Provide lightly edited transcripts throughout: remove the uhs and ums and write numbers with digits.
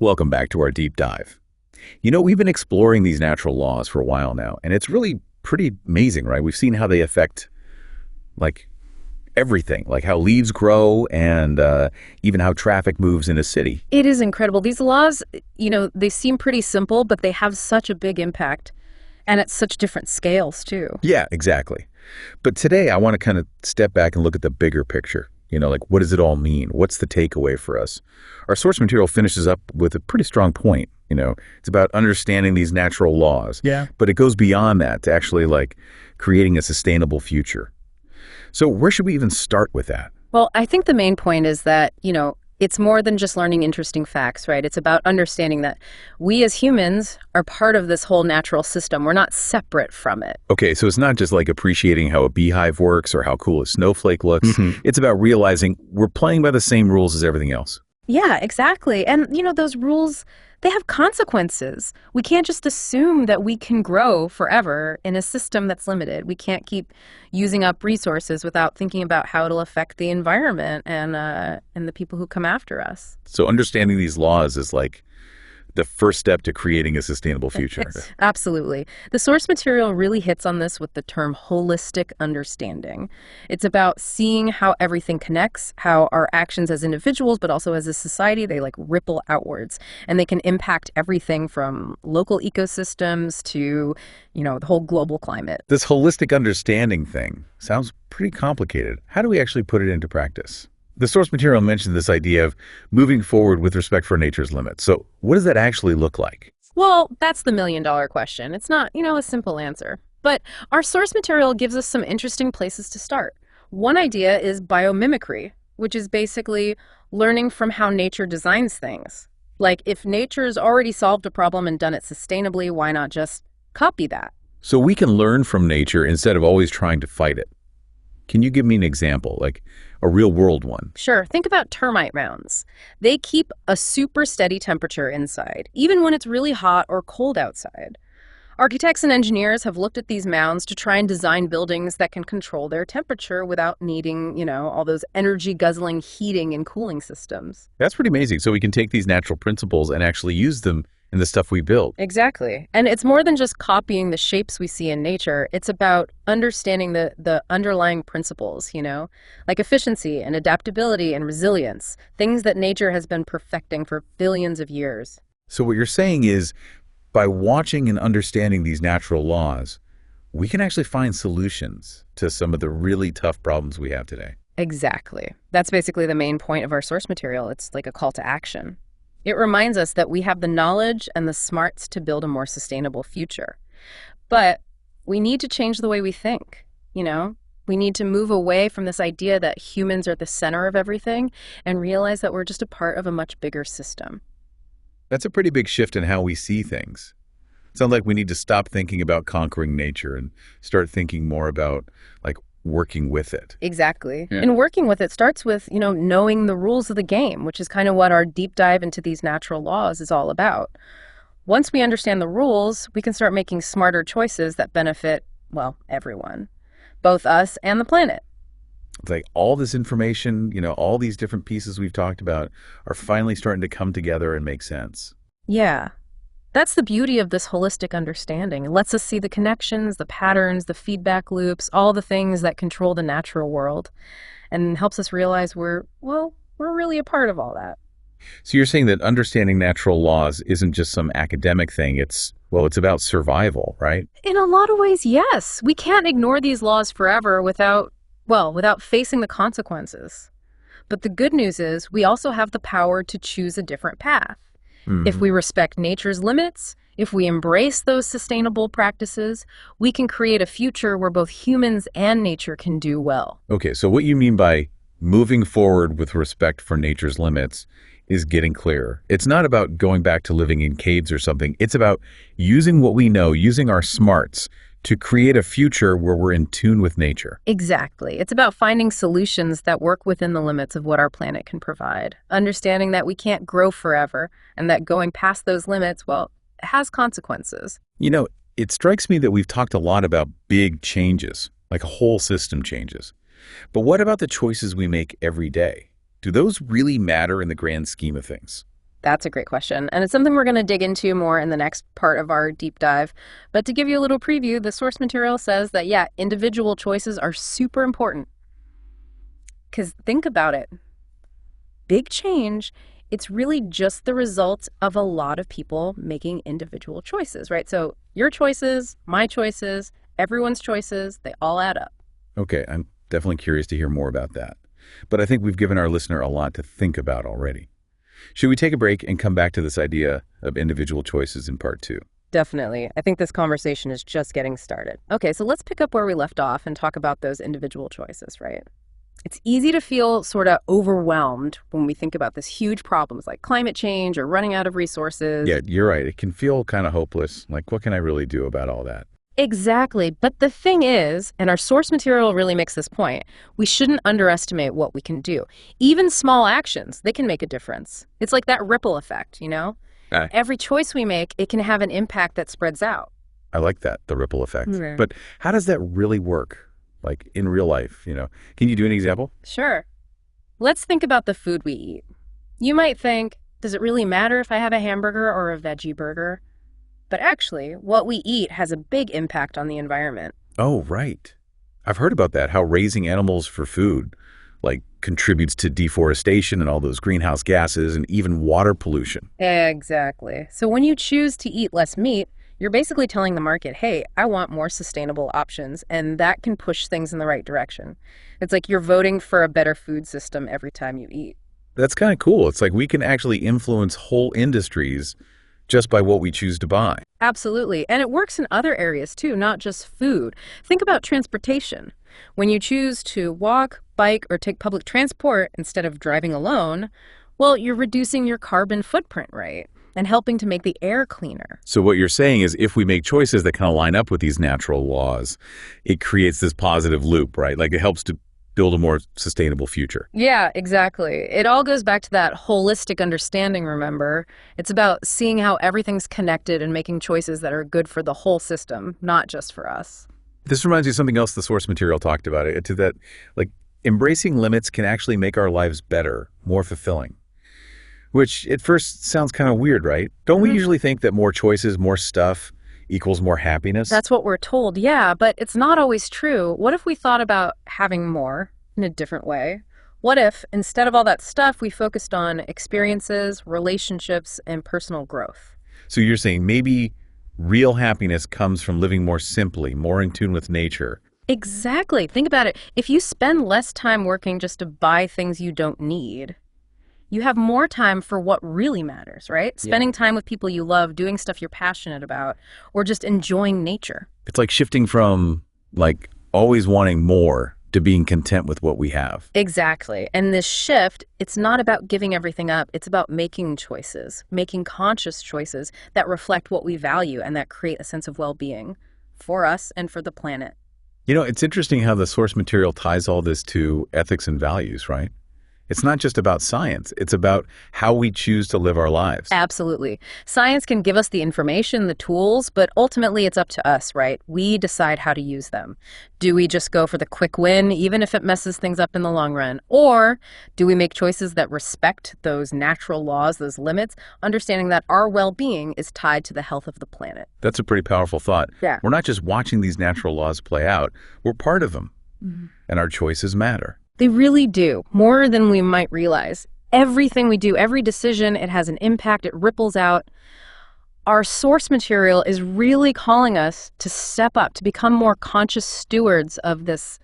Welcome back to our deep dive. We've been exploring these natural laws for a while now, and it's really pretty amazing, right? We've seen how they affect, like, everything, like how leaves grow and even how traffic moves in a city. It is incredible. These laws, they seem pretty simple, but they have such a big impact and at such different scales, too. Yeah, exactly. But today I want to kind of step back and look at the bigger picture. Like, what does it all mean? What's the takeaway for us? Our source material finishes up with a pretty strong point. It's about understanding these natural laws. Yeah. But it goes beyond that to actually, like, creating a sustainable future. So where should we even start with that? Well, I think the main point is that, it's more than just learning interesting facts, right? It's about understanding that we as humans are part of this whole natural system. We're not separate from it. Okay, so it's not just like appreciating how a beehive works or how cool a snowflake looks. It's about realizing we're playing by the same rules as everything else. Yeah, exactly. And, those rules, they have consequences. We can't just assume that we can grow forever in a system that's limited. We can't keep using up resources without thinking about how it'll affect the environment and the people who come after us. So understanding these laws is like the first step to creating a sustainable future. Absolutely. The source material really hits on this with the term holistic understanding. It's about seeing how everything connects, how our actions as individuals, but also as a society, they like ripple outwards. And they can impact everything from local ecosystems to, the whole global climate. This holistic understanding thing sounds pretty complicated. How do we actually put it into practice? The source material mentioned this idea of moving forward with respect for nature's limits. So what does that actually look like? Well, that's the million-dollar question. It's not, a simple answer. But our source material gives us some interesting places to start. One idea is biomimicry, which is basically learning from how nature designs things. Like, if nature's already solved a problem and done it sustainably, why not just copy that? So we can learn from nature instead of always trying to fight it. Can you give me an example, like a real-world one? Sure. Think about termite mounds. They keep a super steady temperature inside, even when it's really hot or cold outside. Architects and engineers have looked at these mounds to try and design buildings that can control their temperature without needing, all those energy-guzzling heating and cooling systems. That's pretty amazing. So we can take these natural principles and actually use them in the stuff we build. Exactly. And it's more than just copying the shapes we see in nature. It's about understanding the underlying principles, like efficiency and adaptability and resilience, things that nature has been perfecting for billions of years. So what you're saying is, by watching and understanding these natural laws, we can actually find solutions to some of the really tough problems we have today. Exactly. That's basically the main point of our source material. It's like a call to action. It reminds us that we have the knowledge and the smarts to build a more sustainable future. But we need to change the way we think, We need to move away from this idea that humans are the center of everything and realize that we're just a part of a much bigger system. That's a pretty big shift in how we see things. It sounds like we need to stop thinking about conquering nature and start thinking more about, like, working with it. Exactly. Yeah. And working with it starts with, knowing the rules of the game, which is kind of what our deep dive into these natural laws is all about. Once we understand the rules, we can start making smarter choices that benefit, well, everyone, both us and the planet. It's like all this information, all these different pieces we've talked about are finally starting to come together and make sense. Yeah. That's the beauty of this holistic understanding. It lets us see the connections, the patterns, the feedback loops, all the things that control the natural world, and helps us realize we're really a part of all that. So you're saying that understanding natural laws isn't just some academic thing. It's about survival, right? In a lot of ways, yes. We can't ignore these laws forever without facing the consequences. But the good news is we also have the power to choose a different path. If we respect nature's limits, if we embrace those sustainable practices, we can create a future where both humans and nature can do well. Okay, so what you mean by moving forward with respect for nature's limits is getting clearer. It's not about going back to living in caves or something. It's about using what we know, using our smarts to create a future where we're in tune with nature. Exactly. It's about finding solutions that work within the limits of what our planet can provide, understanding that we can't grow forever and that going past those limits, it has consequences. It strikes me that we've talked a lot about big changes, like whole system changes. But what about the choices we make every day? Do those really matter in the grand scheme of things? That's a great question. And it's something we're going to dig into more in the next part of our deep dive. But to give you a little preview, the source material says that, yeah, individual choices are super important. Because think about it. Big change, it's really just the result of a lot of people making individual choices, right? So your choices, my choices, everyone's choices, they all add up. Okay, I'm definitely curious to hear more about that. But I think we've given our listener a lot to think about already. Should we take a break and come back to this idea of individual choices in part 2? Definitely. I think this conversation is just getting started. Okay, so let's pick up where we left off and talk about those individual choices, right? It's easy to feel sort of overwhelmed when we think about this huge problems like climate change or running out of resources. Yeah, you're right. It can feel kind of hopeless. Like, what can I really do about all that? Exactly. But the thing is, and our source material really makes this point, we shouldn't underestimate what we can do. Even small actions, they can make a difference. It's like that ripple effect, you know? Every choice we make, it can have an impact that spreads out. I like that, the ripple effect. Right. But how does that really work? Like in real life, Can you do an example? Sure. Let's think about the food we eat. You might think, does it really matter if I have a hamburger or a veggie burger? But actually, what we eat has a big impact on the environment. Oh, right. I've heard about that, how raising animals for food, contributes to deforestation and all those greenhouse gases and even water pollution. Exactly. So when you choose to eat less meat, you're basically telling the market, hey, I want more sustainable options, and that can push things in the right direction. It's like you're voting for a better food system every time you eat. That's kind of cool. It's like we can actually influence whole industries just by what we choose to buy. Absolutely. And it works in other areas too, not just food. Think about transportation. When you choose to walk, bike, or take public transport instead of driving alone, well, you're reducing your carbon footprint, right? And helping to make the air cleaner. So what you're saying is if we make choices that kind of line up with these natural laws, it creates this positive loop, right? Like it helps to build a more sustainable future. Yeah, exactly. It all goes back to that holistic understanding, remember? It's about seeing how everything's connected and making choices that are good for the whole system, not just for us. This reminds me of something else the source material talked about, to that, embracing limits can actually make our lives better, more fulfilling. Which at first sounds kind of weird, right? Don't we usually think that more choices, more stuff equals more happiness? That's what we're told, yeah, but it's not always true. What if we thought about having more in a different way? What if, instead of all that stuff, we focused on experiences, relationships, and personal growth? So you're saying maybe real happiness comes from living more simply, more in tune with nature. Exactly. Think about it. If you spend less time working just to buy things you don't need, you have more time for what really matters, right? Spending time with people you love, doing stuff you're passionate about, or just enjoying nature. It's like shifting from always wanting more to being content with what we have. Exactly. And this shift, it's not about giving everything up. It's about making choices, making conscious choices that reflect what we value and that create a sense of well-being for us and for the planet. It's interesting how the source material ties all this to ethics and values, right? It's not just about science. It's about how we choose to live our lives. Absolutely. Science can give us the information, the tools, but ultimately it's up to us, right? We decide how to use them. Do we just go for the quick win, even if it messes things up in the long run? Or do we make choices that respect those natural laws, those limits, understanding that our well-being is tied to the health of the planet? That's a pretty powerful thought. Yeah. We're not just watching these natural laws play out. We're part of them. And our choices matter. They really do, more than we might realize. Everything we do, every decision, it has an impact, it ripples out. Our source material is really calling us to step up, to become more conscious stewards of this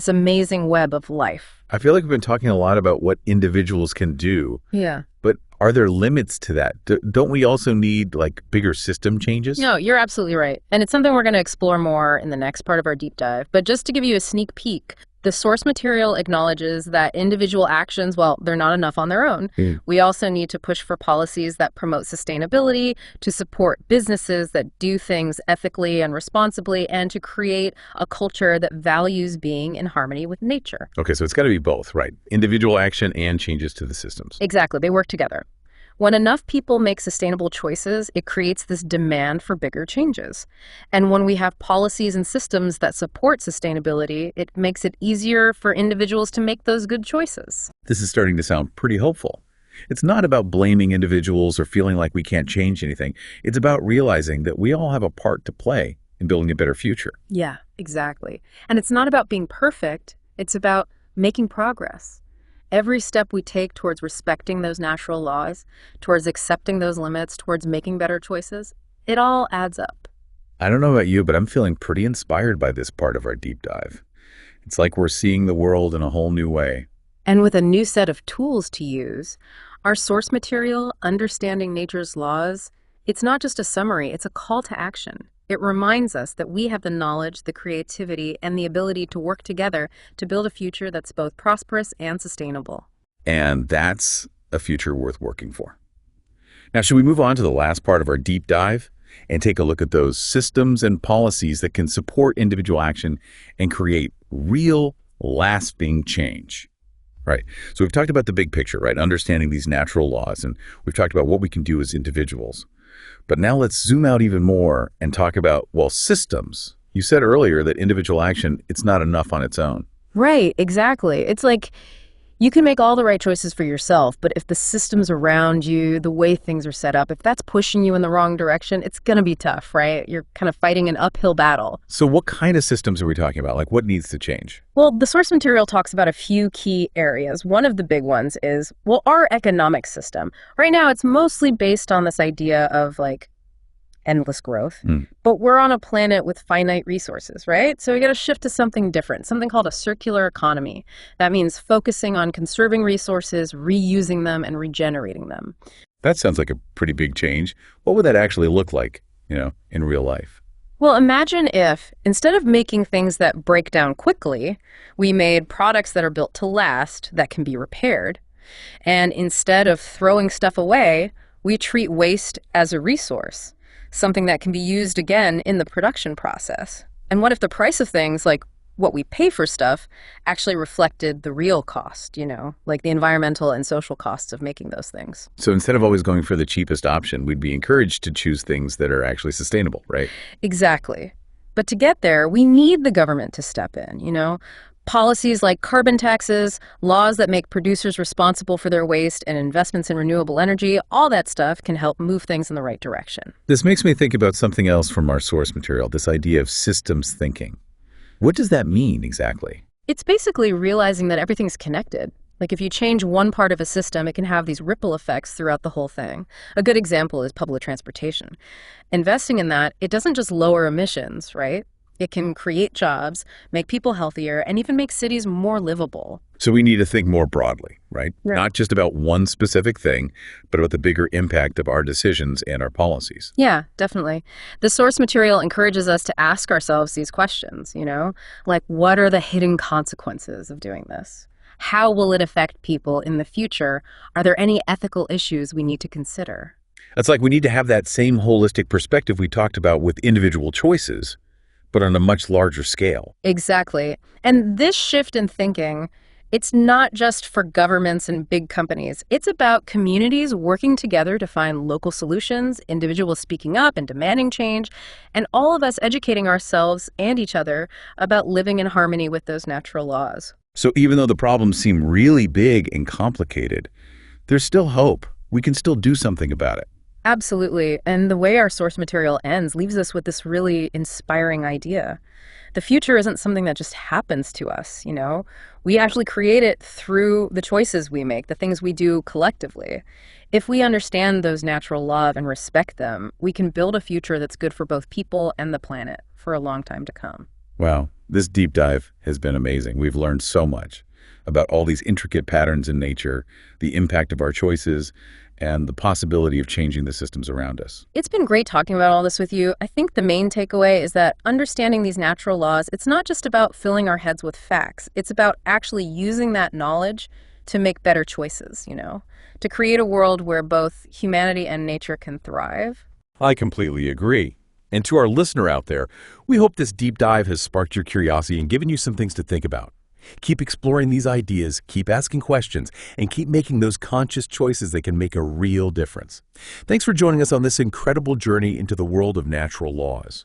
amazing web of life. I feel like we've been talking a lot about what individuals can do. Yeah. But are there limits to that? Don't we also need bigger system changes? No, you're absolutely right. And it's something we're going to explore more in the next part of our deep dive. But just to give you a sneak peek, the source material acknowledges that individual actions, well, they're not enough on their own. We also need to push for policies that promote sustainability, to support businesses that do things ethically and responsibly, and to create a culture that values being in harmony with nature. Okay, so it's got to be both, right? Individual action and changes to the systems. Exactly. They work together. When enough people make sustainable choices, it creates this demand for bigger changes. And when we have policies and systems that support sustainability, it makes it easier for individuals to make those good choices. This is starting to sound pretty hopeful. It's not about blaming individuals or feeling like we can't change anything. It's about realizing that we all have a part to play in building a better future. Yeah, exactly. And it's not about being perfect, it's about making progress. Every step we take towards respecting those natural laws, towards accepting those limits, towards making better choices, it all adds up. I don't know about you, but I'm feeling pretty inspired by this part of our deep dive. It's like we're seeing the world in a whole new way. And with a new set of tools to use, our source material, Understanding Nature's Laws, it's not just a summary, it's a call to action. It reminds us that we have the knowledge, the creativity, and the ability to work together to build a future that's both prosperous and sustainable. And that's a future worth working for. Now, should we move on to the last part of our deep dive and take a look at those systems and policies that can support individual action and create real, lasting change? Right. So we've talked about the big picture, right? Understanding these natural laws, and we've talked about what we can do as individuals. But now let's zoom out even more and talk about, well, systems. You said earlier that individual action, it's not enough on its own. Right, exactly. It's like you can make all the right choices for yourself, but if the systems around you, the way things are set up, if that's pushing you in the wrong direction, it's going to be tough, right? You're kind of fighting an uphill battle. So what kind of systems are we talking about? Like, what needs to change? Well, the source material talks about a few key areas. One of the big ones is, well, our economic system. Right now, it's mostly based on this idea of like endless growth, but we're on a planet with finite resources, right? So we got to shift to something different, something called a circular economy. That means focusing on conserving resources, reusing them, and regenerating them. That sounds like a pretty big change. What would that actually look like, in real life? Well, imagine if, instead of making things that break down quickly, we made products that are built to last, that can be repaired. And instead of throwing stuff away, we treat waste as a resource, something that can be used again in the production process. And what if the price of things, like what we pay for stuff, actually reflected the real cost, like the environmental and social costs of making those things? So instead of always going for the cheapest option, we'd be encouraged to choose things that are actually sustainable, right? Exactly. But to get there, we need the government to step in, Policies like carbon taxes, laws that make producers responsible for their waste, and investments in renewable energy, all that stuff can help move things in the right direction. This makes me think about something else from our source material, this idea of systems thinking. What does that mean exactly? It's basically realizing that everything's connected. Like if you change one part of a system, it can have these ripple effects throughout the whole thing. A good example is public transportation. Investing in that, it doesn't just lower emissions, right? It can create jobs, make people healthier, and even make cities more livable. So we need to think more broadly, right? Right. Not just about one specific thing, but about the bigger impact of our decisions and our policies. Yeah, definitely. The source material encourages us to ask ourselves these questions, like what are the hidden consequences of doing this? How will it affect people in the future? Are there any ethical issues we need to consider? It's like we need to have that same holistic perspective we talked about with individual choices, but on a much larger scale. Exactly. And this shift in thinking, it's not just for governments and big companies. It's about communities working together to find local solutions, individuals speaking up and demanding change, and all of us educating ourselves and each other about living in harmony with those natural laws. So even though the problems seem really big and complicated, there's still hope. We can still do something about it. Absolutely. And the way our source material ends leaves us with this really inspiring idea. The future isn't something that just happens to us, We actually create it through the choices we make, the things we do collectively. If we understand those natural laws and respect them, we can build a future that's good for both people and the planet for a long time to come. Wow, this deep dive has been amazing. We've learned so much about all these intricate patterns in nature, the impact of our choices, and the possibility of changing the systems around us. It's been great talking about all this with you. I think the main takeaway is that understanding these natural laws, it's not just about filling our heads with facts. It's about actually using that knowledge to make better choices, to create a world where both humanity and nature can thrive. I completely agree. And to our listener out there, we hope this deep dive has sparked your curiosity and given you some things to think about. Keep exploring these ideas, keep asking questions, and keep making those conscious choices that can make a real difference. Thanks for joining us on this incredible journey into the world of natural laws.